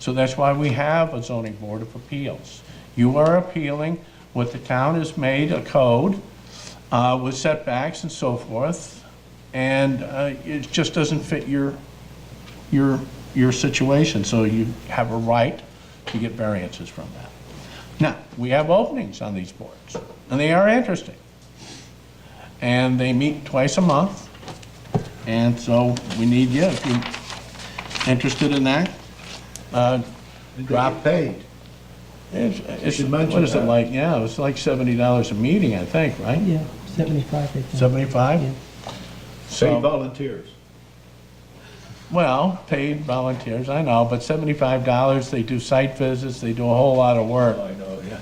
So that's why we have a zoning board of appeals. You are appealing what the town has made a code with setbacks and so forth, and it just doesn't fit your situation, so you have a right to get variances from that. Now, we have openings on these boards, and they are interesting. And they meet twice a month, and so we need you, if you're interested in that. Drop paid. It's, should mention what is it that. like? Yeah, it's like $70 a meeting, I think, right? Yeah, 75, I think. 75? Yeah. Paid volunteers. Well, paid volunteers, I know, but $75, they do site visits, they do a whole lot of work. I know, yeah.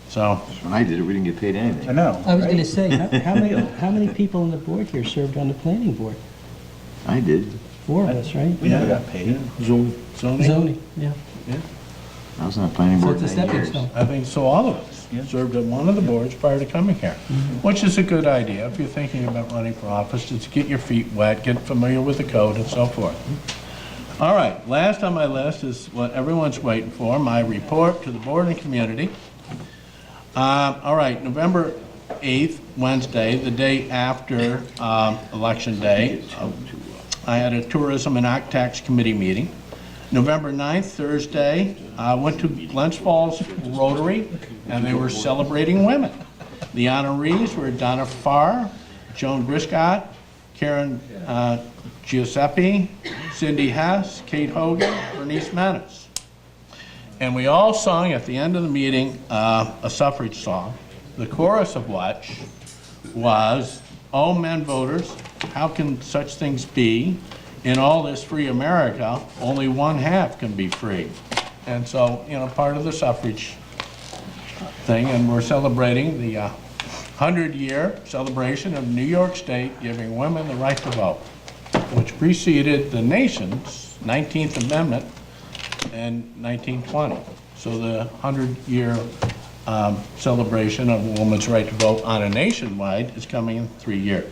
So, When I did it, we didn't get paid anything. I know. I was going to right? say, how many people on the board here served on the planning board? I did. 4 of us, right? We never got paid. zoning? Zoning, yeah. I was on the planning So board it's a 9 stepping years. stone. I think so, all of us served on one of the boards prior to coming here, which is a good idea if you're thinking about running for office, to get your feet wet, get familiar with the code and so forth. All right, last on my list is what everyone's waiting for, my report to the board and community. All right, November 8th, Wednesday, the day after Election Day, I had a Tourism and Act Tax Committee meeting. November 9th, Thursday, I went to Glens Falls Rotary, and they were celebrating women. The honorees were Donna Farr, Joan Briscott, Karen Giuseppe, Cindy Hess, Kate Hogan, Bernice Menace. And we all sung at the end of the meeting a suffrage song, the chorus of which was, "Oh, men voters, how can such things be? In all this free America, only one half can be free." And so, you know, part of the suffrage thing, and we're celebrating the 100-year celebration of New York State giving women the right to vote, which preceded the nation's 19th Amendment in 1920. So the 100-year celebration of a woman's right to vote on a nationwide is coming in 3 years.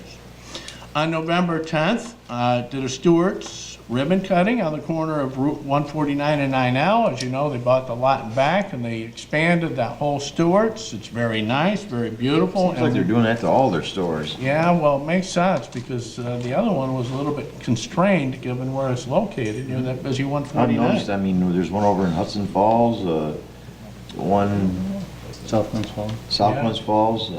On November 10th, did a Stewart's ribbon cutting on the corner of Route 149 and 9L. As you know, they bought the lot and back, and they expanded that whole Stewart's. It's very nice, very beautiful. Seems like they're doing that to all their stores. Yeah, well, it makes sense, because the other one was a little bit constrained, given where it's located, you know, that busy I've 149. noticed, I mean, there's one over in Hudson Falls, one South Glens Falls. South Glens Falls.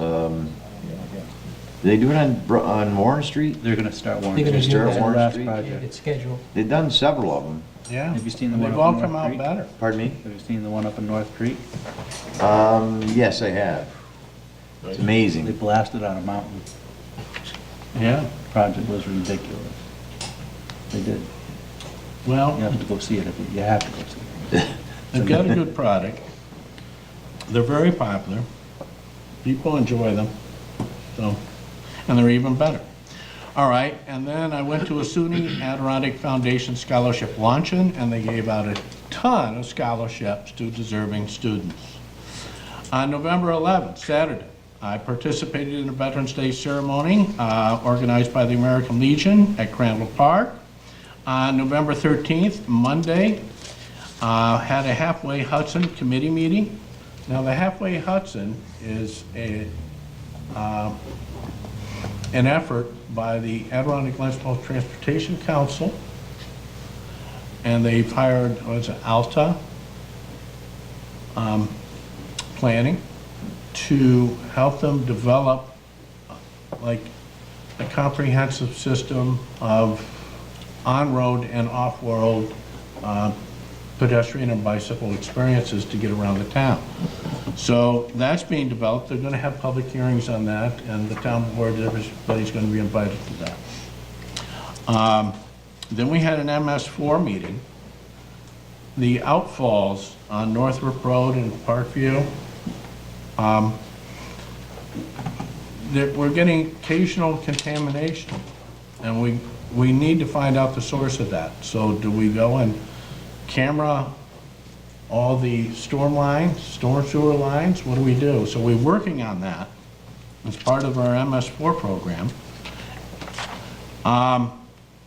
They do it on Warren Street? They're gonna start Warren They're gonna Street. do Start that. Warren Last Street? project. It's scheduled. They've done several of them. Yeah. Have you seen the And one they've up all in come North out Creek? better. Pardon me? Have you seen the one up in North Creek? Yes, I have. It's amazing. They blasted on a mountain. Yeah, Project was ridiculous. They did. well, You have to go see it. You have to go see it. they've got a good product. They're very popular. People enjoy them, so, and they're even better. All right, and then I went to a SUNY Adirondack Foundation Scholarship Luncheon, and they gave out a ton of scholarships to deserving students. On November 11th, Saturday, I participated in a Veterans Day ceremony organized by the American Legion at Crandall Park. On November 13th, Monday, had a Halfway Hudson committee meeting. Now, the Halfway Hudson is an effort by the Adirondack Glens Falls Transportation Council, and they've hired, Alta Planning to help them develop like a comprehensive system of on-road and off-road pedestrian and bicycle experiences to get around the town. So that's being developed. They're going to have public hearings on that, and the town board, everybody's going to be invited to that. Then we had an MS4 meeting. The outfalls on Northrop Road and Parkview, we're getting occasional contamination, and we need to find out the source of that. So do we go and camera all the storm lines, storm sewer lines? What do we do? So we're working on that as part of our MS4 program.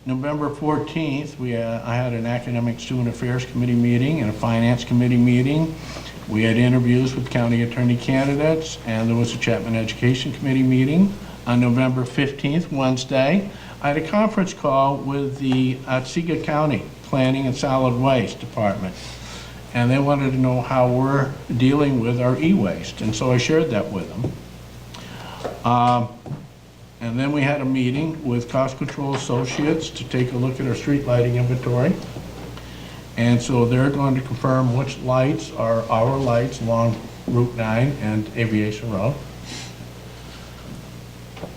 November 14th, I had an Academic Student Affairs Committee meeting and a Finance Committee meeting. We had interviews with county attorney candidates, and there was a Chapman Education Committee meeting. On November 15th, Wednesday, I had a conference call with the Otsego County Planning and Solid Waste Department, and they wanted to know how we're dealing with our e-waste, and so I shared that with them. And then we had a meeting with Cost Control Associates to take a look at our street lighting inventory. And so they're going to confirm which lights are our lights along Route 9 and Aviation Road.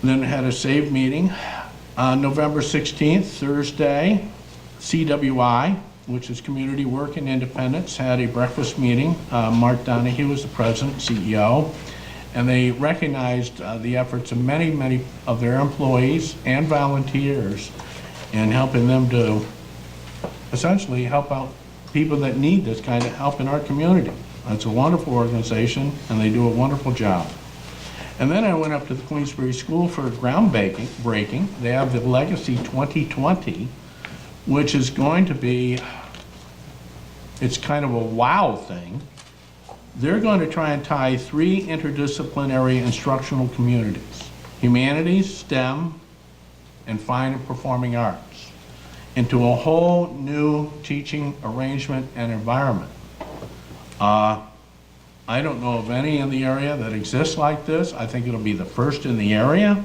Then had a SAVE meeting on November 16th, Thursday. CWI, which is Community Work and Independence, had a breakfast meeting. Mark Donahue was the president, CEO. And they recognized the efforts of many of their employees and volunteers in helping them to essentially help out people that need this kind of help in our community. It's a wonderful organization, and they do a wonderful job. And then I went up to the Queensbury School for groundbreaking. They have the Legacy 2020, which is going to be, it's kind of a wow thing. They're going to try and tie 3 interdisciplinary instructional communities: humanities, STEM, and fine and performing arts. into a whole new teaching arrangement and environment. I don't know of any in the area that exists like this. I think it'll be the first in the area.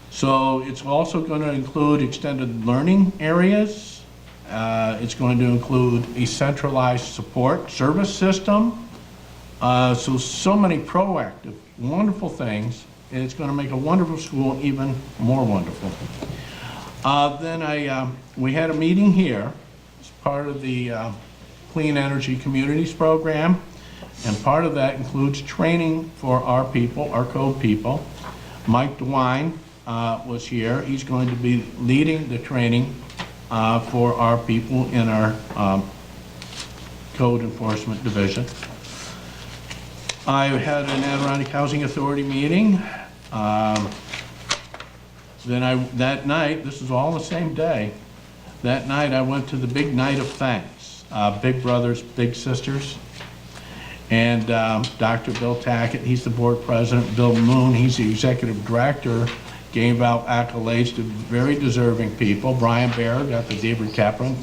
So it's also going to include extended learning areas. It's going to include a centralized support service system. So many proactive, wonderful things. And it's going to make a wonderful school even more wonderful. We had a meeting here as part of the Clean Energy Communities program. And part of that includes training for our people, our code people. Mike DeWine was here. He's going to be leading the training for our people in our code enforcement division. I had an Adirondack Housing Authority meeting. That night, this is all the same day, that night I went to the big night of thanks, Big Brothers, Big Sisters. And Dr. Bill Tackett, he's the board president. Bill Moon, he's the executive director, gave out accolades to very deserving people. Brian Baer got the David Kaplan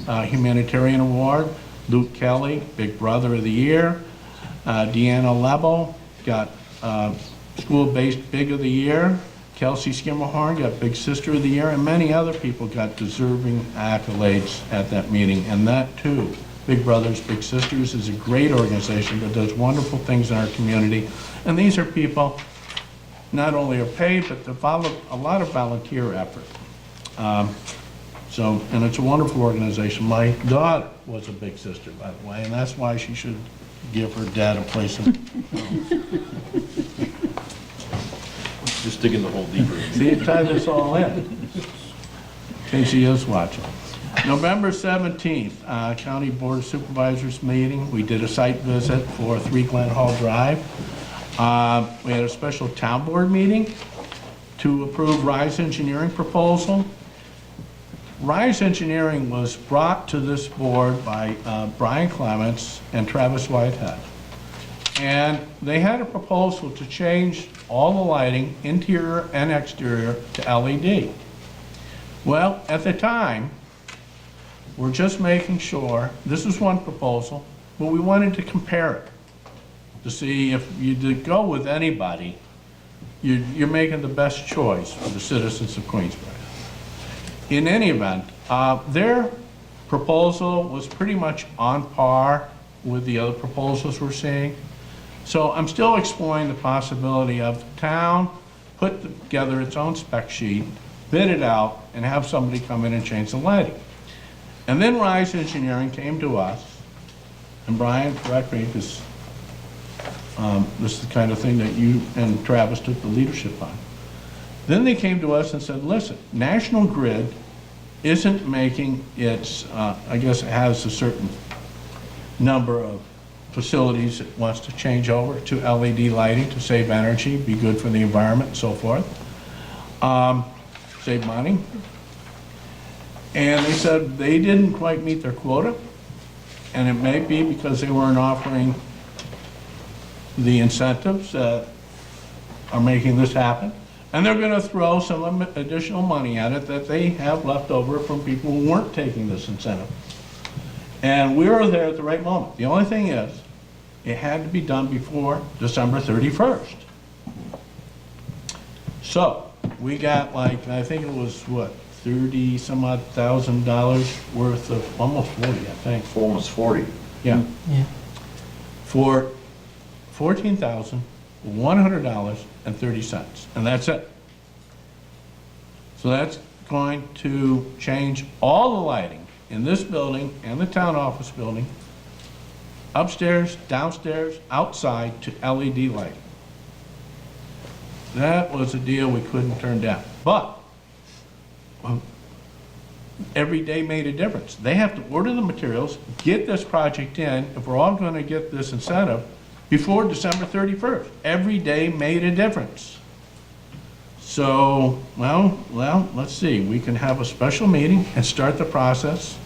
Humanitarian Award. Luke Kelly, Big Brother of the Year. Deanna Lebel got School-Based Big of the Year. Kelsey Skimmerhorn got Big Sister of the Year, and many other people got deserving accolades at that meeting. And that too, Big Brothers Big Sisters is a great organization that does wonderful things in our community. And these are people not only are paid, but they follow a lot of volunteer effort. And it's a wonderful organization. My daughter was a Big Sister, by the way, and that's why she should give her dad a place in. Just digging the hole deeper. See, tie this all in, in case he is watching. November 17th, County Board of Supervisors meeting. We did a site visit for 3 Glen Hall Drive. We had a special town board meeting to approve Rise Engineering proposal. Rise Engineering was brought to this board by Brian Clements and Travis Whitehead. And they had a proposal to change all the lighting, interior and exterior, to LED. Well, at the time, we're just making sure, this was one proposal, but we wanted to compare it to see if you did go with anybody, you're making the best choice for the citizens of Queensbury. In any event, their proposal was pretty much on par with the other proposals we're seeing. So I'm still exploring the possibility of the town put together its own spec sheet, bid it out, and have somebody come in and change the lighting. And then Rise Engineering came to us, and Brian, correct me, because this is the kind of thing that you and Travis took the leadership on. Then they came to us and said, listen, National Grid isn't making its, I guess it has a certain number of facilities it wants to change over to LED lighting to save energy, be good for the environment, and so forth, save money. And they said they didn't quite meet their quota, and it may be because they weren't offering the incentives that are making this happen. And they're going to throw some additional money at it that they have left over from people who weren't taking this incentive. And we were there at the right moment. The only thing is, it had to be done before December 31st. So, we got like, I think it was what, 30 some odd $1,000 worth of, almost 40, I think. Almost 40. Yeah. For $14,100.30, and that's it. So that's going to change all the lighting in this building and the town office building, upstairs, downstairs, outside, to LED lighting. That was a deal we couldn't turn down. But every day made a difference. They have to order the materials, get this project in, if we're all going to get this incentive, before December 31st. Every day made a difference. So, well, let's see. We can have a special meeting and start the process,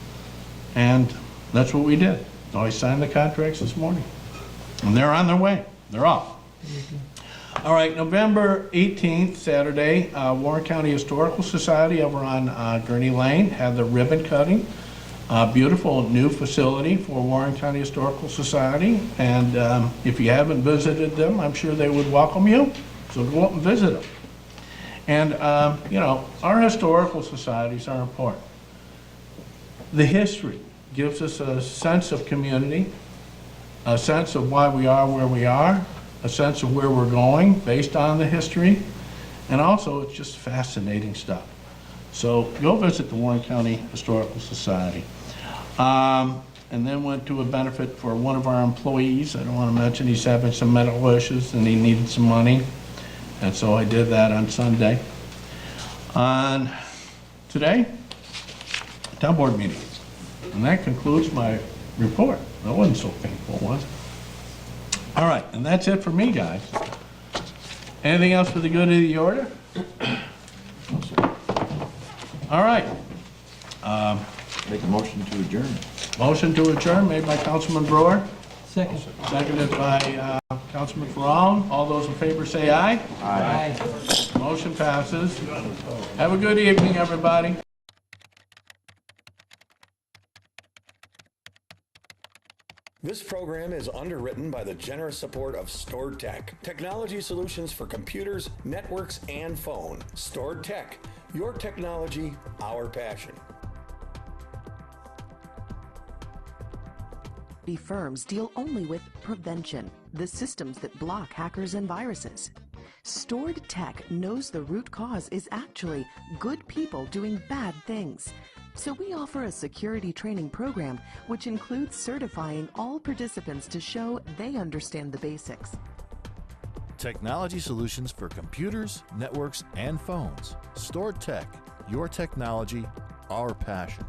and that's what we did. I signed the contracts this morning, and they're on their way. They're off. All right, November 18th, Saturday, Warren County Historical Society over on Gurney Lane had the ribbon cutting. Beautiful new facility for Warren County Historical Society, and if you haven't visited them, I'm sure they would welcome you, so go up and visit them. And, you know, our historical societies are important. The history gives us a sense of community, a sense of why we are where we are, a sense of where we're going based on the history, and also it's just fascinating stuff. So go visit the Warren County Historical Society. And then went to a benefit for one of our employees. I don't want to mention, he's having some medical issues and he needed some money. And so I did that on Sunday. On today, town board meeting. And that concludes my report. That wasn't so painful, was it? All right, and that's it for me, guys. Anything else for the good of the order? All right. Make a motion to adjourn. Motion to adjourn made by Councilman Brewer. Second. Seconded by Councilman Ferrall. All those in favor say aye. Aye. Motion passes. Have a good evening, everybody. This program is underwritten by the generous support of Stored Tech, technology solutions for computers, networks, and phone. Stored Tech, your technology, our passion. Firms deal only with prevention, the systems that block hackers and viruses. Stored Tech knows the root cause is actually good people doing bad things. So we offer a security training program which includes certifying all participants to show they understand the basics. Technology solutions for computers, networks, and phones. Stored Tech, your technology, our passion.